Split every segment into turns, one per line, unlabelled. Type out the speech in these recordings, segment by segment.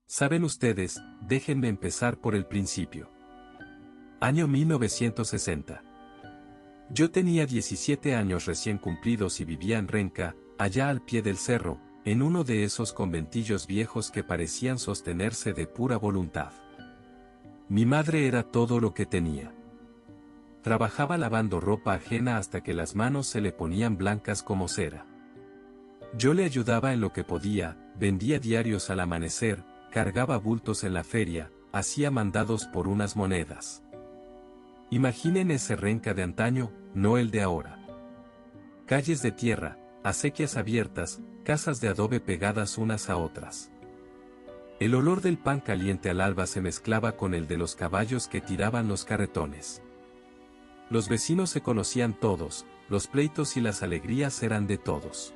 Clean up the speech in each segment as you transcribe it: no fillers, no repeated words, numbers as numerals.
Saben ustedes, déjenme empezar por el principio. Año 1960. Yo tenía 17 años recién cumplidos y vivía en Renca, allá al pie del cerro, en uno de esos conventillos viejos que parecían sostenerse de pura voluntad. Mi madre era todo lo que tenía. Trabajaba lavando ropa ajena hasta que las manos se le ponían blancas como cera. Yo le ayudaba en lo que podía, vendía diarios al amanecer, cargaba bultos en la feria, hacía mandados por unas monedas. Imaginen ese Renca de antaño, no el de ahora. Calles de tierra, acequias abiertas, casas de adobe pegadas unas a otras. El olor del pan caliente al alba se mezclaba con el de los caballos que tiraban los carretones. Los vecinos se conocían todos, los pleitos y las alegrías eran de todos.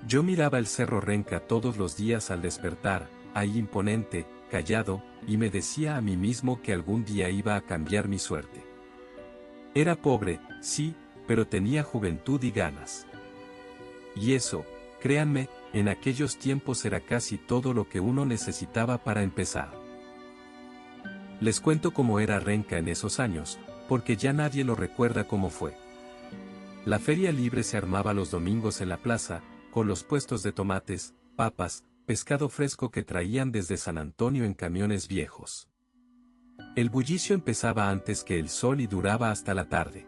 Yo miraba el cerro Renca todos los días al despertar, ahí imponente, callado, y me decía a mí mismo que algún día iba a cambiar mi suerte. Era pobre, sí, pero tenía juventud y ganas. Y eso, créanme, en aquellos tiempos era casi todo lo que uno necesitaba para empezar. Les cuento cómo era Renca en esos años, porque ya nadie lo recuerda cómo fue. La feria libre se armaba los domingos en la plaza, con los puestos de tomates, papas, pescado fresco que traían desde San Antonio en camiones viejos. El bullicio empezaba antes que el sol y duraba hasta la tarde.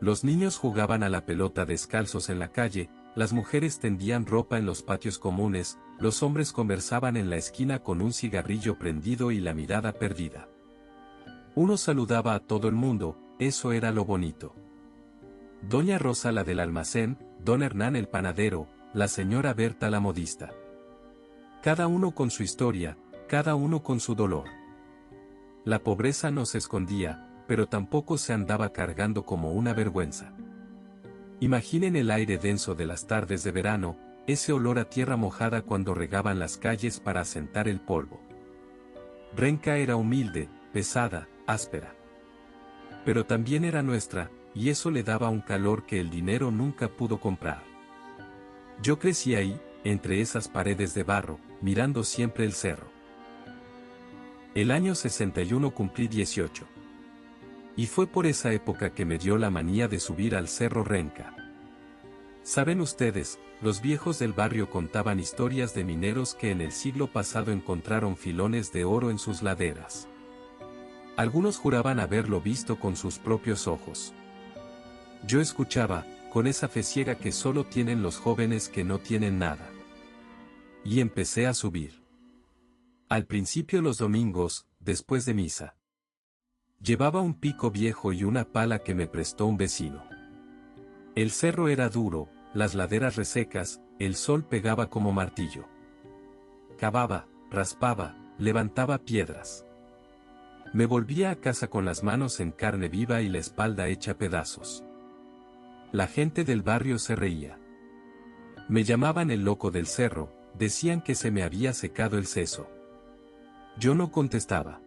Los niños jugaban a la pelota descalzos en la calle, las mujeres tendían ropa en los patios comunes, los hombres conversaban en la esquina con un cigarrillo prendido y la mirada perdida. Uno saludaba a todo el mundo, eso era lo bonito. Doña Rosa la del almacén, don Hernán el panadero, la señora Berta la modista. Cada uno con su historia, cada uno con su dolor. La pobreza no se escondía, pero tampoco se andaba cargando como una vergüenza. Imaginen el aire denso de las tardes de verano, ese olor a tierra mojada cuando regaban las calles para asentar el polvo. Renca era humilde, pesada, áspera. Pero también era nuestra, y eso le daba un calor que el dinero nunca pudo comprar. Yo crecí ahí, entre esas paredes de barro, mirando siempre el cerro. El año 61 cumplí 18. Y fue por esa época que me dio la manía de subir al cerro Renca. Saben ustedes, los viejos del barrio contaban historias de mineros que en el siglo pasado encontraron filones de oro en sus laderas. Algunos juraban haberlo visto con sus propios ojos. Yo escuchaba, con esa fe ciega que solo tienen los jóvenes que no tienen nada. Y empecé a subir. Al principio los domingos, después de misa. Llevaba un pico viejo y una pala que me prestó un vecino. El cerro era duro, las laderas resecas, el sol pegaba como martillo. Cavaba, raspaba, levantaba piedras. Me volvía a casa con las manos en carne viva y la espalda hecha pedazos. La gente del barrio se reía. Me llamaban el loco del cerro, decían que se me había secado el seso. Yo no contestaba.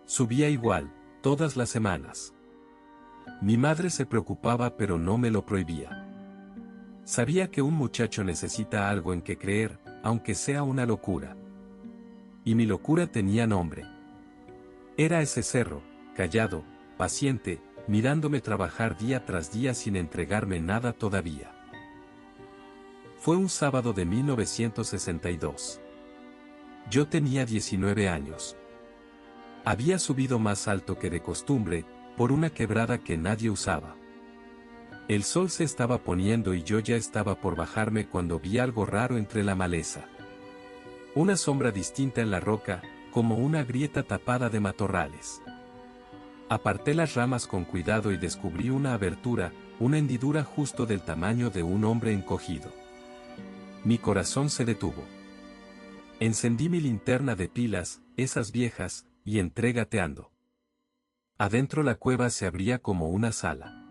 Subía igual, todas las semanas. Mi madre se preocupaba pero no me lo prohibía. Sabía que un muchacho necesita algo en que creer, aunque sea una locura. Y mi locura tenía nombre. Era ese cerro, callado, paciente, mirándome trabajar día tras día sin entregarme nada todavía. Fue un sábado de 1962. Yo tenía 19 años. Había subido más alto que de costumbre, por una quebrada que nadie usaba. El sol se estaba poniendo y yo ya estaba por bajarme cuando vi algo raro entre la maleza. Una sombra distinta en la roca, como una grieta tapada de matorrales. Aparté las ramas con cuidado y descubrí una abertura, una hendidura justo del tamaño de un hombre encogido. Mi corazón se detuvo. Encendí mi linterna de pilas, esas viejas, y entré gateando. Adentro la cueva se abría como una sala.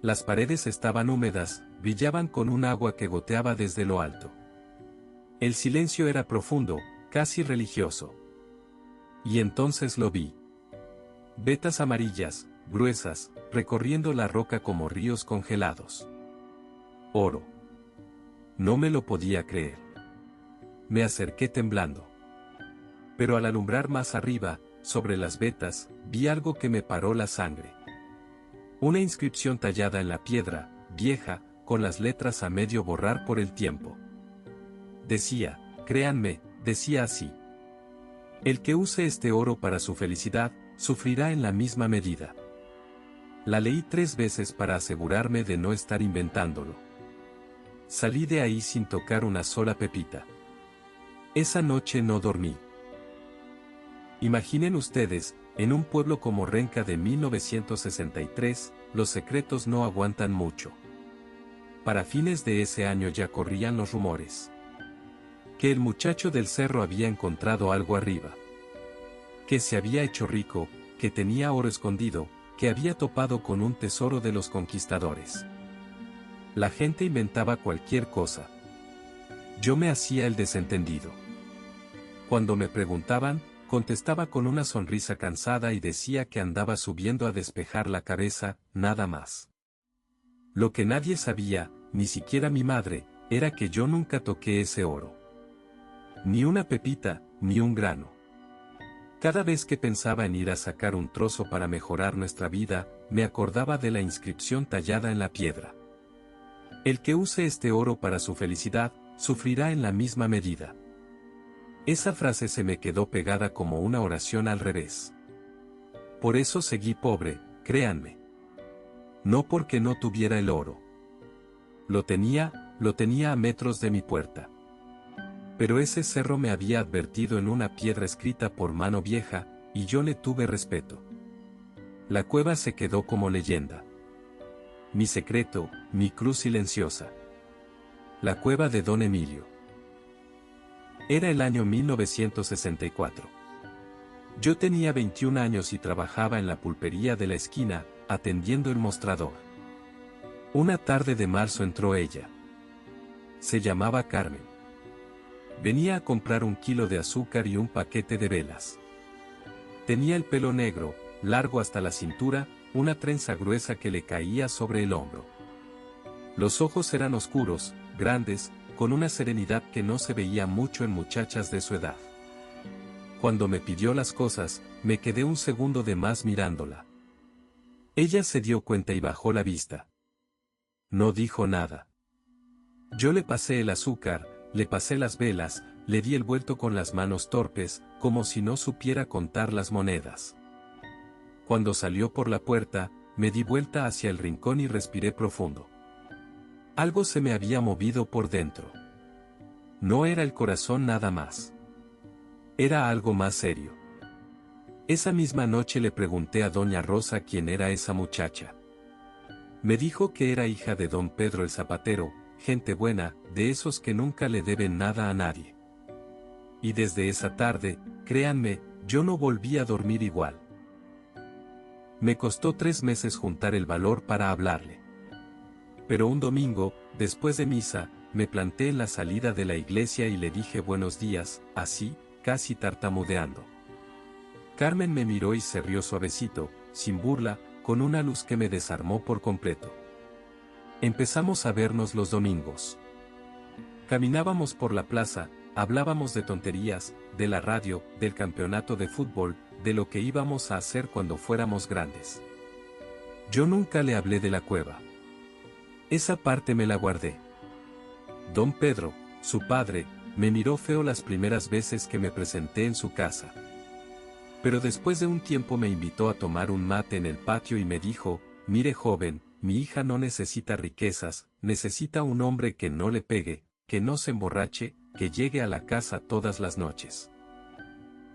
Las paredes estaban húmedas, brillaban con un agua que goteaba desde lo alto. El silencio era profundo, casi religioso. Y entonces lo vi. Vetas amarillas, gruesas, recorriendo la roca como ríos congelados. Oro. No me lo podía creer. me acerqué temblando. Pero al alumbrar más arriba, sobre las vetas, vi algo que me paró la sangre. Una inscripción tallada en la piedra, vieja, con las letras a medio borrar por el tiempo. Decía, créanme, decía así. El que use este oro para su felicidad, sufrirá en la misma medida. La leí 3 veces para asegurarme de no estar inventándolo. Salí de ahí sin tocar una sola pepita. Esa noche no dormí. Imaginen ustedes, en un pueblo como Renca de 1963, los secretos no aguantan mucho. Para fines de ese año ya corrían los rumores. Que el muchacho del cerro había encontrado algo arriba. Que se había hecho rico, que tenía oro escondido, que había topado con un tesoro de los conquistadores. La gente inventaba cualquier cosa. Yo me hacía el desentendido. Cuando me preguntaban, contestaba con una sonrisa cansada y decía que andaba subiendo a despejar la cabeza, nada más. Lo que nadie sabía, ni siquiera mi madre, era que yo nunca toqué ese oro. Ni una pepita, ni un grano. Cada vez que pensaba en ir a sacar un trozo para mejorar nuestra vida, me acordaba de la inscripción tallada en la piedra. El que use este oro para su felicidad, sufrirá en la misma medida. Esa frase se me quedó pegada como una oración al revés. Por eso seguí pobre, créanme. No porque no tuviera el oro. Lo tenía a metros de mi puerta. Pero ese cerro me había advertido en una piedra escrita por mano vieja, y yo le tuve respeto. La cueva se quedó como leyenda. Mi secreto, mi cruz silenciosa. La cueva de Don Emilio. Era el año 1964. Yo tenía 21 años y trabajaba en la pulpería de la esquina, atendiendo el mostrador. Una tarde de marzo entró ella. Se llamaba Carmen. Venía a comprar 1 kilo de azúcar y un paquete de velas. Tenía el pelo negro, largo hasta la cintura, una trenza gruesa que le caía sobre el hombro. Los ojos eran oscuros, grandes, con una serenidad que no se veía mucho en muchachas de su edad. Cuando me pidió las cosas, me quedé un segundo de más mirándola. Ella se dio cuenta y bajó la vista. No dijo nada. Yo le pasé el azúcar, le pasé las velas, le di el vuelto con las manos torpes, como si no supiera contar las monedas. Cuando salió por la puerta, me di vuelta hacia el rincón y respiré profundo. Algo se me había movido por dentro. No era el corazón nada más. Era algo más serio. Esa misma noche le pregunté a doña Rosa quién era esa muchacha. Me dijo que era hija de don Pedro el zapatero, gente buena, de esos que nunca le deben nada a nadie. Y desde esa tarde, créanme, yo no volví a dormir igual. Me costó 3 meses juntar el valor para hablarle. Pero un domingo, después de misa, me planté en la salida de la iglesia y le dije buenos días, así, casi tartamudeando. Carmen me miró y se rió suavecito, sin burla, con una luz que me desarmó por completo. Empezamos a vernos los domingos. Caminábamos por la plaza, hablábamos de tonterías, de la radio, del campeonato de fútbol, de lo que íbamos a hacer cuando fuéramos grandes. Yo nunca le hablé de la cueva. Esa parte me la guardé. Don Pedro, su padre, me miró feo las primeras veces que me presenté en su casa. Pero después de un tiempo me invitó a tomar un mate en el patio y me dijo, mire joven, mi hija no necesita riquezas, necesita un hombre que no le pegue, que no se emborrache, que llegue a la casa todas las noches.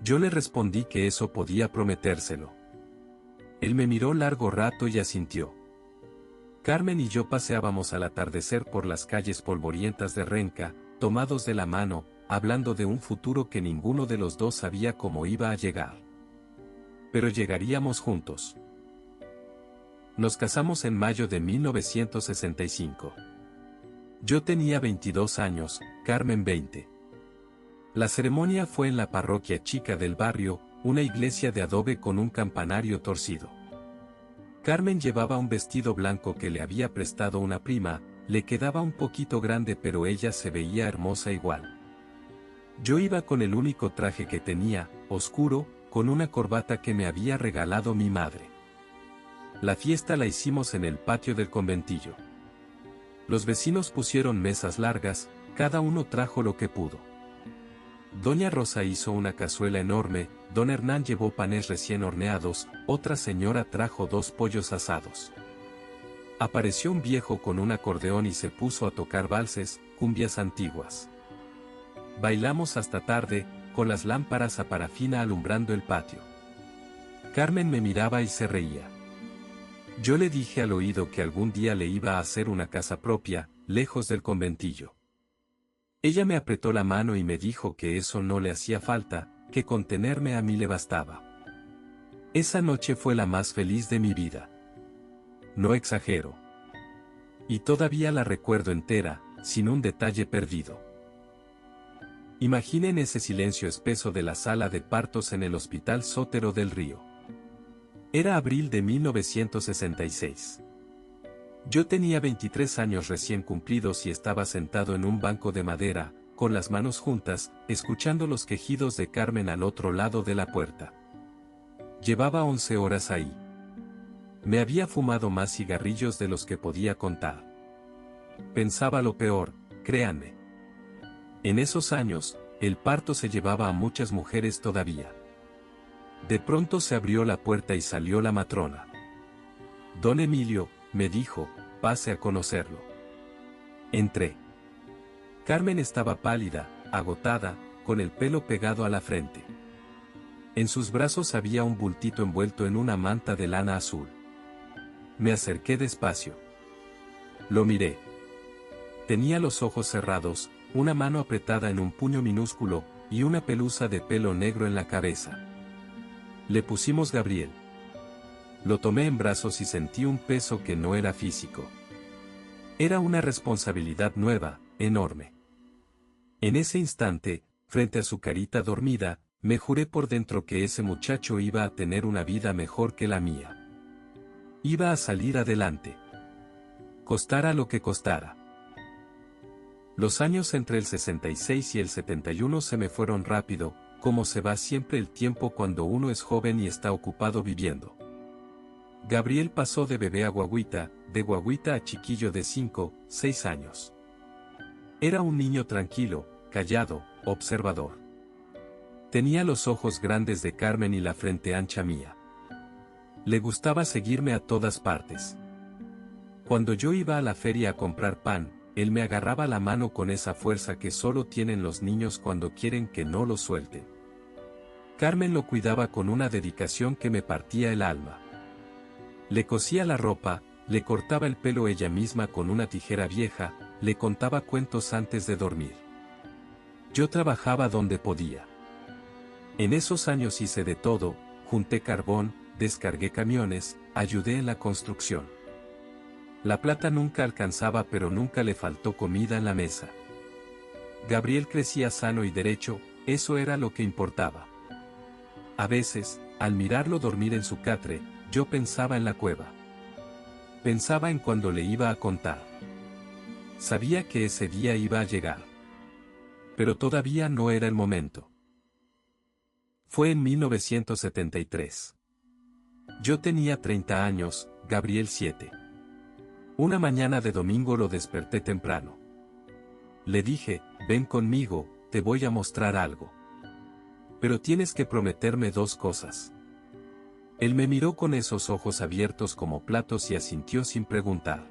Yo le respondí que eso podía prometérselo. Él me miró largo rato y asintió. Carmen y yo paseábamos al atardecer por las calles polvorientas de Renca, tomados de la mano, hablando de un futuro que ninguno de los dos sabía cómo iba a llegar. Pero llegaríamos juntos. Nos casamos en mayo de 1965. Yo tenía 22 años, Carmen 20. La ceremonia fue en la parroquia chica del barrio, una iglesia de adobe con un campanario torcido. Carmen llevaba un vestido blanco que le había prestado una prima, le quedaba un poquito grande pero ella se veía hermosa igual. Yo iba con el único traje que tenía, oscuro, con una corbata que me había regalado mi madre. La fiesta la hicimos en el patio del conventillo. Los vecinos pusieron mesas largas, cada uno trajo lo que pudo. Doña Rosa hizo una cazuela enorme, don Hernán llevó panes recién horneados, otra señora trajo 2 pollos asados. Apareció un viejo con un acordeón y se puso a tocar valses, cumbias antiguas. Bailamos hasta tarde, con las lámparas a parafina alumbrando el patio. Carmen me miraba y se reía. Yo le dije al oído que algún día le iba a hacer una casa propia, lejos del conventillo. Ella me apretó la mano y me dijo que eso no le hacía falta, que con tenerme a mí le bastaba. Esa noche fue la más feliz de mi vida. No exagero. Y todavía la recuerdo entera, sin un detalle perdido. Imaginen ese silencio espeso de la sala de partos en el Hospital Sotero del Río. Era abril de 1966. Yo tenía 23 años recién cumplidos y estaba sentado en un banco de madera, con las manos juntas, escuchando los quejidos de Carmen al otro lado de la puerta. Llevaba 11 horas ahí. Me había fumado más cigarrillos de los que podía contar. Pensaba lo peor, créanme. En esos años, el parto se llevaba a muchas mujeres todavía. De pronto se abrió la puerta y salió la matrona. Don Emilio, me dijo, pase a conocerlo. Entré. Carmen estaba pálida, agotada, con el pelo pegado a la frente. En sus brazos había un bultito envuelto en una manta de lana azul. Me acerqué despacio. Lo miré. Tenía los ojos cerrados, una mano apretada en un puño minúsculo, y una pelusa de pelo negro en la cabeza. Le pusimos Gabriel. Lo tomé en brazos y sentí un peso que no era físico. Era una responsabilidad nueva, enorme. En ese instante, frente a su carita dormida, me juré por dentro que ese muchacho iba a tener una vida mejor que la mía. Iba a salir adelante. Costara lo que costara. Los años entre el 66 y el 71 se me fueron rápido, como se va siempre el tiempo cuando uno es joven y está ocupado viviendo. Gabriel pasó de bebé a guagüita, de guagüita a chiquillo de 5, 6 años. Era un niño tranquilo, callado, observador. Tenía los ojos grandes de Carmen y la frente ancha mía. Le gustaba seguirme a todas partes. Cuando yo iba a la feria a comprar pan, él me agarraba la mano con esa fuerza que solo tienen los niños cuando quieren que no los suelten. Carmen lo cuidaba con una dedicación que me partía el alma. Le cosía la ropa, le cortaba el pelo ella misma con una tijera vieja, le contaba cuentos antes de dormir. Yo trabajaba donde podía. En esos años hice de todo, junté carbón, descargué camiones, ayudé en la construcción. La plata nunca alcanzaba pero nunca le faltó comida en la mesa. Gabriel crecía sano y derecho, eso era lo que importaba. A veces, al mirarlo dormir en su catre, yo pensaba en la cueva. Pensaba en cuando le iba a contar. Sabía que ese día iba a llegar. Pero todavía no era el momento. Fue en 1973. Yo tenía 30 años, Gabriel 7. Una mañana de domingo lo desperté temprano. Le dije, ven conmigo, te voy a mostrar algo. Pero tienes que prometerme 2 cosas. Él me miró con esos ojos abiertos como platos y asintió sin preguntar.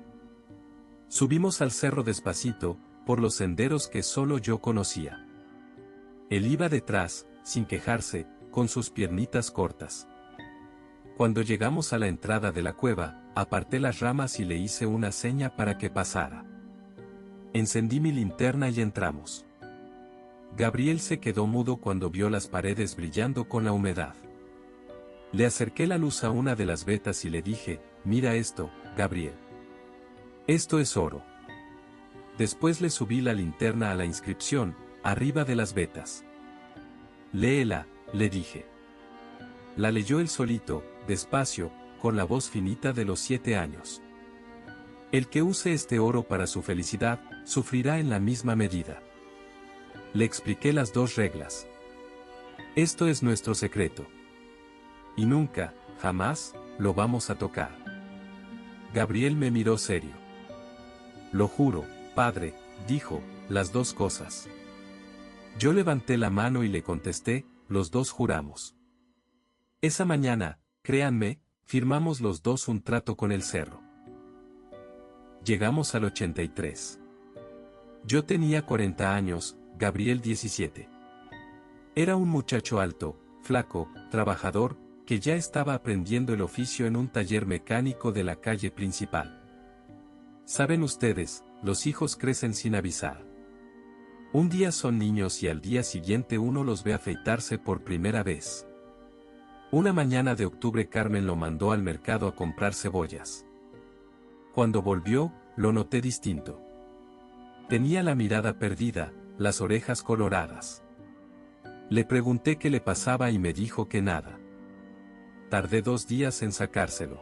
Subimos al cerro despacito, por los senderos que solo yo conocía. Él iba detrás, sin quejarse, con sus piernitas cortas. Cuando llegamos a la entrada de la cueva, aparté las ramas y le hice una seña para que pasara. Encendí mi linterna y entramos. Gabriel se quedó mudo cuando vio las paredes brillando con la humedad. Le acerqué la luz a una de las vetas y le dije, mira esto, Gabriel. Esto es oro. Después le subí la linterna a la inscripción, arriba de las vetas. Léela, le dije. La leyó él solito, despacio, con la voz finita de los 7 años. El que use este oro para su felicidad, sufrirá en la misma medida. Le expliqué las 2 reglas. Esto es nuestro secreto. Y nunca, jamás, lo vamos a tocar. Gabriel me miró serio. Lo juro, padre, dijo, las 2 cosas. Yo levanté la mano y le contesté, los 2 juramos. Esa mañana, créanme, firmamos los 2 un trato con el cerro. Llegamos al 83. Yo tenía 40 años, Gabriel 17. Era un muchacho alto, flaco, trabajador, que ya estaba aprendiendo el oficio en un taller mecánico de la calle principal. Saben ustedes, los hijos crecen sin avisar. Un día son niños y al día siguiente uno los ve afeitarse por primera vez. Una mañana de octubre Carmen lo mandó al mercado a comprar cebollas. Cuando volvió, lo noté distinto. Tenía la mirada perdida, las orejas coloradas. Le pregunté qué le pasaba y me dijo que nada. Tardé 2 días en sacárselo.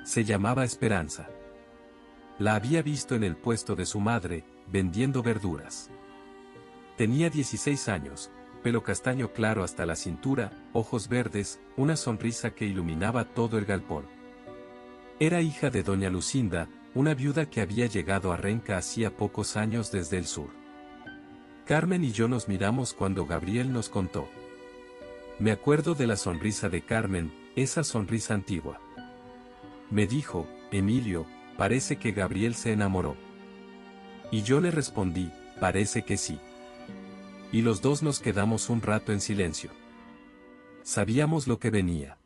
Se llamaba Esperanza. La había visto en el puesto de su madre, vendiendo verduras. Tenía 16 años, pelo castaño claro hasta la cintura, ojos verdes, una sonrisa que iluminaba todo el galpón. Era hija de doña Lucinda, una viuda que había llegado a Renca hacía pocos años desde el sur. Carmen y yo nos miramos cuando Gabriel nos contó. Me acuerdo de la sonrisa de Carmen, esa sonrisa antigua. Me dijo, Emilio, parece que Gabriel se enamoró. Y yo le respondí, parece que sí. Y los 2 nos quedamos un rato en silencio. Sabíamos lo que venía.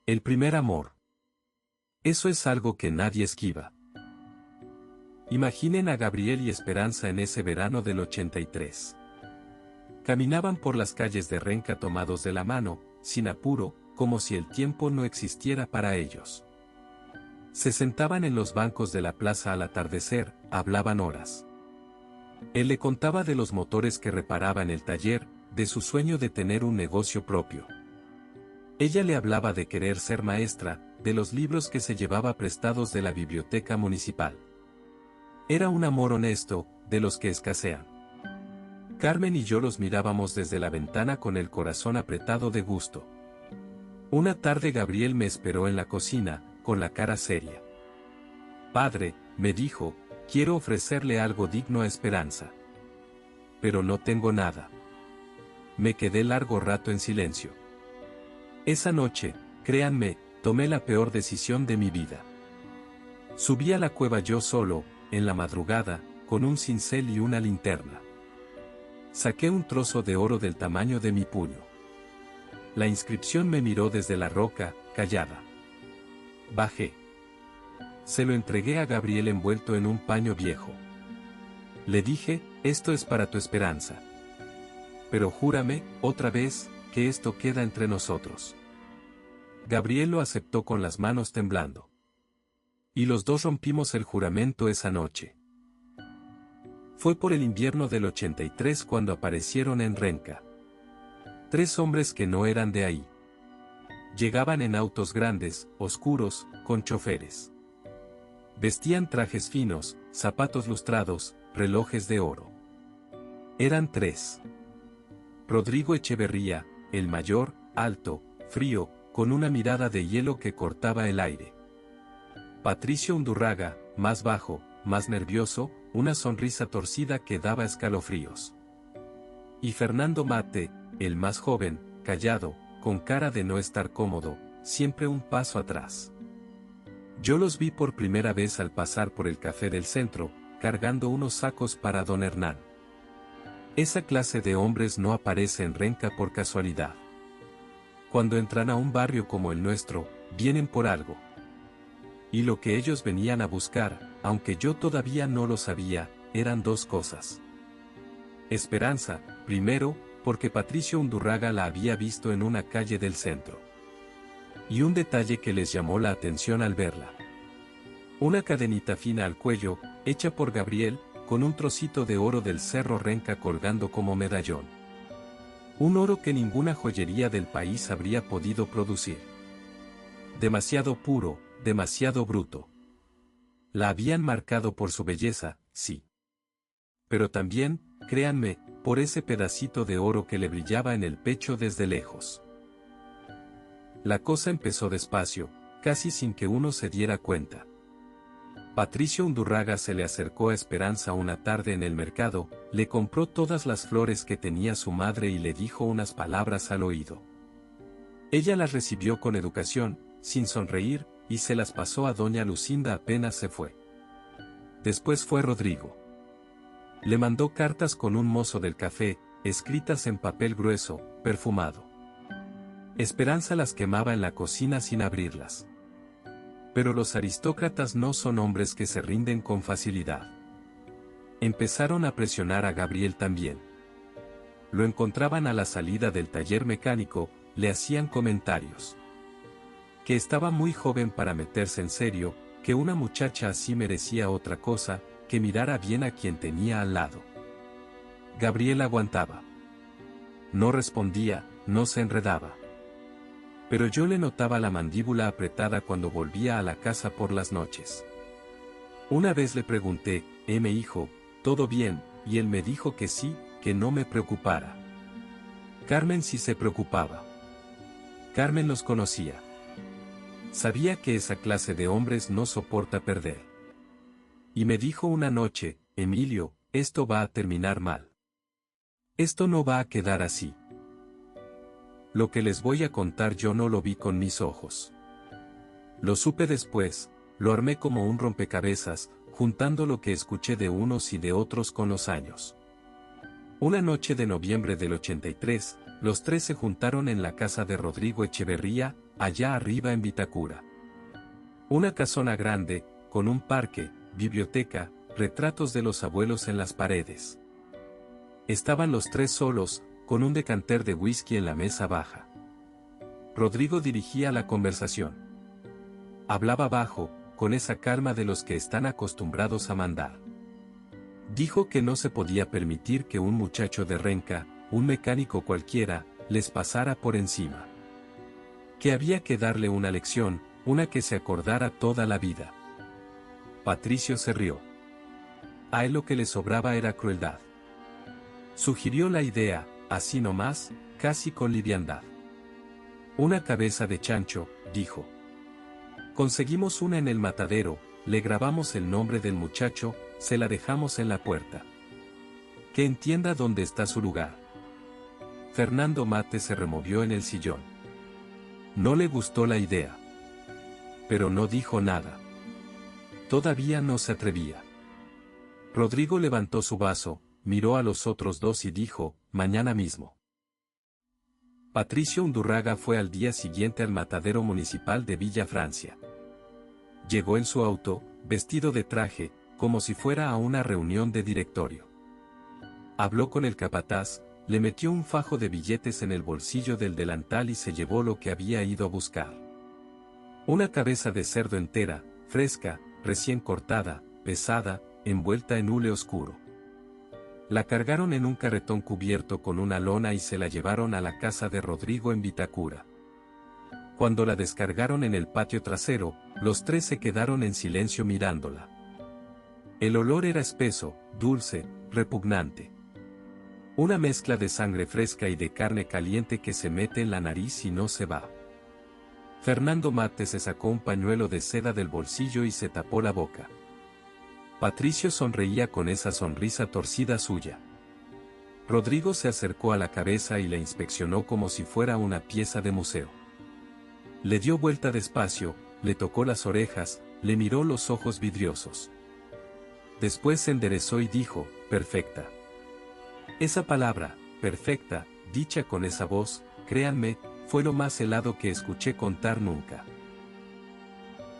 El primer amor. Eso es algo que nadie esquiva. Imaginen a Gabriel y Esperanza en ese verano del 83. Caminaban por las calles de Renca tomados de la mano, sin apuro, como si el tiempo no existiera para ellos. Se sentaban en los bancos de la plaza al atardecer, hablaban horas. Él le contaba de los motores que reparaba en el taller, de su sueño de tener un negocio propio. Ella le hablaba de querer ser maestra, de los libros que se llevaba prestados de la biblioteca municipal. Era un amor honesto, de los que escasean. Carmen y yo los mirábamos desde la ventana con el corazón apretado de gusto. Una tarde Gabriel me esperó en la cocina, con la cara seria. Padre, me dijo, quiero ofrecerle algo digno a Esperanza. Pero no tengo nada. Me quedé largo rato en silencio. Esa noche, créanme, tomé la peor decisión de mi vida. Subí a la cueva yo solo, en la madrugada, con un cincel y una linterna. Saqué un trozo de oro del tamaño de mi puño. La inscripción me miró desde la roca, callada. Bajé. Se lo entregué a Gabriel envuelto en un paño viejo. Le dije, esto es para tu Esperanza. Pero júrame, otra vez, que esto queda entre nosotros. Gabriel lo aceptó con las manos temblando. Y los 2 rompimos el juramento esa noche. Fue por el invierno del 83 cuando aparecieron en Renca. 3 hombres que no eran de ahí. Llegaban en autos grandes, oscuros, con choferes. Vestían trajes finos, zapatos lustrados, relojes de oro. Eran 3. Rodrigo Echeverría, el mayor, alto, frío, con una mirada de hielo que cortaba el aire. Patricio Undurraga, más bajo, más nervioso, una sonrisa torcida que daba escalofríos. Y Fernando Mate, el más joven, callado, con cara de no estar cómodo, siempre un paso atrás. Yo los vi por primera vez al pasar por el café del centro, cargando unos sacos para don Hernán. Esa clase de hombres no aparece en Renca por casualidad. Cuando entran a un barrio como el nuestro, vienen por algo. Y lo que ellos venían a buscar, aunque yo todavía no lo sabía, eran 2 cosas. Esperanza, primero, porque Patricio Undurraga la había visto en una calle del centro. Y un detalle que les llamó la atención al verla. Una cadenita fina al cuello, hecha por Gabriel, con un trocito de oro del Cerro Renca colgando como medallón. Un oro que ninguna joyería del país habría podido producir. Demasiado puro, demasiado bruto. La habían marcado por su belleza, sí. Pero también, créanme, por ese pedacito de oro que le brillaba en el pecho desde lejos. La cosa empezó despacio, casi sin que uno se diera cuenta. Patricio Undurraga se le acercó a Esperanza una tarde en el mercado, le compró todas las flores que tenía su madre y le dijo unas palabras al oído. Ella las recibió con educación, sin sonreír, y se las pasó a doña Lucinda apenas se fue. Después fue Rodrigo. Le mandó cartas con un mozo del café, escritas en papel grueso, perfumado. Esperanza las quemaba en la cocina sin abrirlas. Pero los aristócratas no son hombres que se rinden con facilidad. Empezaron a presionar a Gabriel también. Lo encontraban a la salida del taller mecánico, le hacían comentarios. Que estaba muy joven para meterse en serio, que una muchacha así merecía otra cosa, que mirara bien a quien tenía al lado. Gabriel aguantaba. No respondía, no se enredaba. Pero yo le notaba la mandíbula apretada cuando volvía a la casa por las noches. Una vez le pregunté, hijo, ¿todo bien? Y él me dijo que sí, que no me preocupara. Carmen sí se preocupaba. Carmen los conocía. Sabía que esa clase de hombres no soporta perder. Y me dijo una noche, Emilio, esto va a terminar mal. Esto no va a quedar así. Lo que les voy a contar yo no lo vi con mis ojos. Lo supe después, lo armé como un rompecabezas, juntando lo que escuché de unos y de otros con los años. Una noche de noviembre del 83, los tres se juntaron en la casa de Rodrigo Echeverría, allá arriba en Vitacura. Una casona grande, con un parque, biblioteca, retratos de los abuelos en las paredes. Estaban los tres solos, con un decanter de whisky en la mesa baja. Rodrigo dirigía la conversación. Hablaba bajo, con esa calma de los que están acostumbrados a mandar. Dijo que no se podía permitir que un muchacho de renca, un mecánico cualquiera, les pasara por encima. Que había que darle una lección, una que se acordara toda la vida. Patricio se rió. A él lo que le sobraba era crueldad. Sugirió la idea, así nomás, casi con liviandad. Una cabeza de chancho, dijo. Conseguimos una en el matadero, le grabamos el nombre del muchacho, se la dejamos en la puerta. Que entienda dónde está su lugar. Fernando Mate se removió en el sillón. No le gustó la idea. Pero no dijo nada. Todavía no se atrevía. Rodrigo levantó su vaso, miró a los otros dos y dijo, mañana mismo. Patricio Undurraga fue al día siguiente al matadero municipal de Villa Francia. Llegó en su auto, vestido de traje, como si fuera a una reunión de directorio. Habló con el capataz, le metió un fajo de billetes en el bolsillo del delantal y se llevó lo que había ido a buscar. Una cabeza de cerdo entera, fresca, recién cortada, pesada, envuelta en hule oscuro. La cargaron en un carretón cubierto con una lona y se la llevaron a la casa de Rodrigo en Vitacura. Cuando la descargaron en el patio trasero, los tres se quedaron en silencio mirándola. El olor era espeso, dulce, repugnante. Una mezcla de sangre fresca y de carne caliente que se mete en la nariz y no se va. Fernando Mate se sacó un pañuelo de seda del bolsillo y se tapó la boca. Patricio sonreía con esa sonrisa torcida suya. Rodrigo se acercó a la cabeza y la inspeccionó como si fuera una pieza de museo. Le dio vuelta despacio, le tocó las orejas, le miró los ojos vidriosos. Después se enderezó y dijo, perfecta. Esa palabra, perfecta, dicha con esa voz, créanme, fue lo más helado que escuché contar nunca.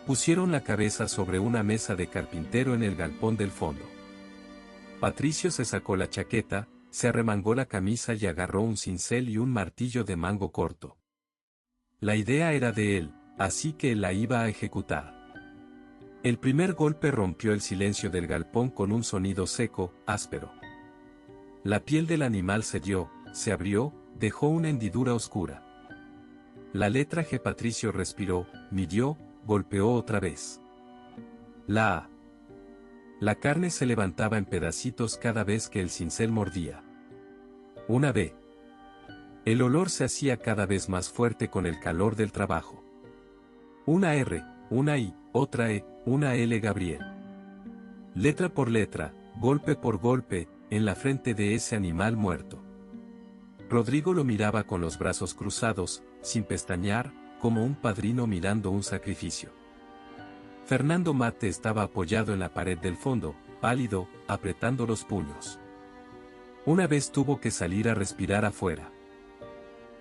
Pusieron la cabeza sobre una mesa de carpintero en el galpón del fondo. Patricio se sacó la chaqueta, se arremangó la camisa y agarró un cincel y un martillo de mango corto. La idea era de él, así que la iba a ejecutar. El primer golpe rompió el silencio del galpón con un sonido seco, áspero. La piel del animal cedió, se abrió, dejó una hendidura oscura. La letra G. Patricio respiró, midió, golpeó otra vez. La A. La carne se levantaba en pedacitos cada vez que el cincel mordía. Una B. El olor se hacía cada vez más fuerte con el calor del trabajo. Una R, una I, otra E, una L. Gabriel. Letra por letra, golpe por golpe, en la frente de ese animal muerto. Rodrigo lo miraba con los brazos cruzados, sin pestañear, como un padrino mirando un sacrificio. Fernando Mate estaba apoyado en la pared del fondo, pálido, apretando los puños. Una vez tuvo que salir a respirar afuera.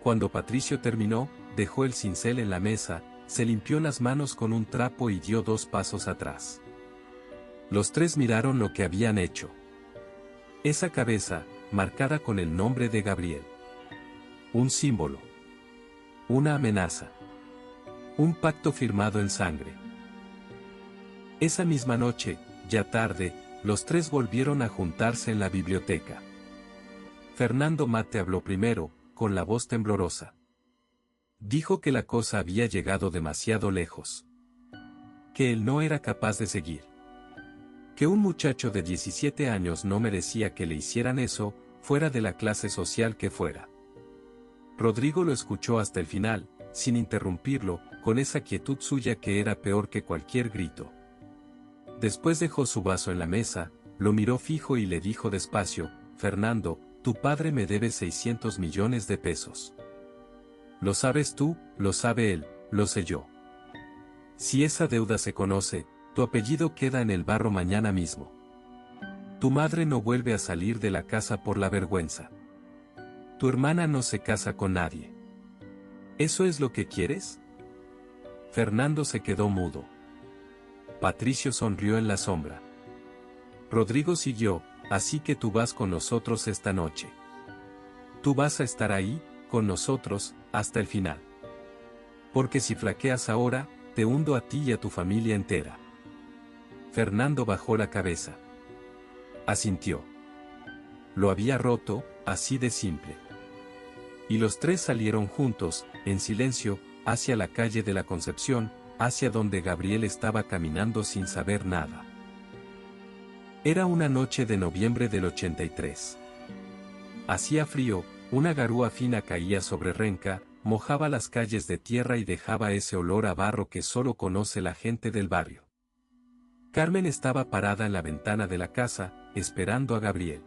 Cuando Patricio terminó, dejó el cincel en la mesa, se limpió las manos con un trapo y dio 2 pasos atrás. Los tres miraron lo que habían hecho. Esa cabeza, marcada con el nombre de Gabriel. Un símbolo. Una amenaza. Un pacto firmado en sangre. Esa misma noche, ya tarde, los tres volvieron a juntarse en la biblioteca. Fernando Mate habló primero, con la voz temblorosa. Dijo que la cosa había llegado demasiado lejos. Que él no era capaz de seguir. Que un muchacho de 17 años no merecía que le hicieran eso, fuera de la clase social que fuera. Rodrigo lo escuchó hasta el final, sin interrumpirlo, con esa quietud suya que era peor que cualquier grito. Después dejó su vaso en la mesa, lo miró fijo y le dijo despacio: Fernando, tu padre me debe 600 millones de pesos. Lo sabes tú, lo sabe él, lo sé yo. Si esa deuda se conoce, tu apellido queda en el barro mañana mismo. Tu madre no vuelve a salir de la casa por la vergüenza. Tu hermana no se casa con nadie. ¿Eso es lo que quieres? Fernando se quedó mudo. Patricio sonrió en la sombra. Rodrigo siguió: así que tú vas con nosotros esta noche. Tú vas a estar ahí, con nosotros, hasta el final. Porque si flaqueas ahora, te hundo a ti y a tu familia entera. Fernando bajó la cabeza. Asintió. Lo había roto, así de simple. Y los tres salieron juntos, en silencio, hacia la calle de la Concepción, hacia donde Gabriel estaba caminando sin saber nada. Era una noche de noviembre del 83. Hacía frío, una garúa fina caía sobre Renca, mojaba las calles de tierra y dejaba ese olor a barro que solo conoce la gente del barrio. Carmen estaba parada en la ventana de la casa, esperando a Gabriel.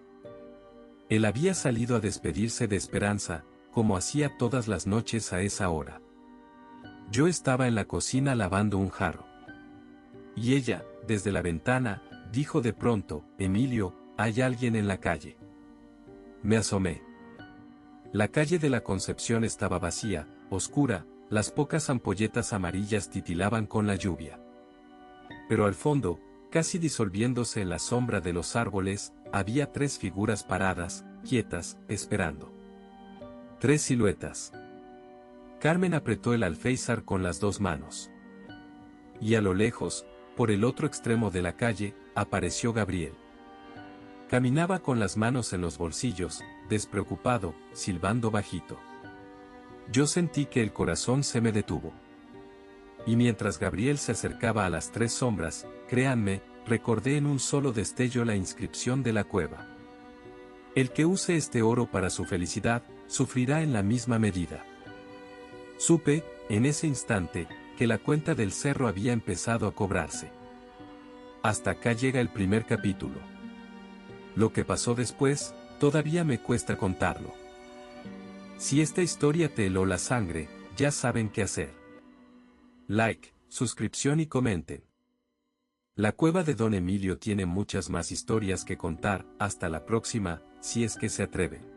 Él había salido a despedirse de Esperanza, como hacía todas las noches a esa hora. Yo estaba en la cocina lavando un jarro. Y ella, desde la ventana, dijo de pronto: Emilio, hay alguien en la calle. Me asomé. La calle de la Concepción estaba vacía, oscura, las pocas ampolletas amarillas titilaban con la lluvia. Pero al fondo, casi disolviéndose en la sombra de los árboles, había 3 figuras paradas, quietas, esperando. 3 siluetas. Carmen apretó el alféizar con las 2 manos. Y a lo lejos, por el otro extremo de la calle, apareció Gabriel. Caminaba con las manos en los bolsillos, despreocupado, silbando bajito. Yo sentí que el corazón se me detuvo. Y mientras Gabriel se acercaba a las 3 sombras, créanme, recordé en un solo destello la inscripción de la cueva. El que use este oro para su felicidad, sufrirá en la misma medida. Supe, en ese instante, que la cuenta del cerro había empezado a cobrarse. Hasta acá llega el primer capítulo. Lo que pasó después, todavía me cuesta contarlo. Si esta historia te heló la sangre, ya saben qué hacer. Like, suscripción y comenten. La cueva de Don Emilio tiene muchas más historias que contar. Hasta la próxima, si es que se atreven.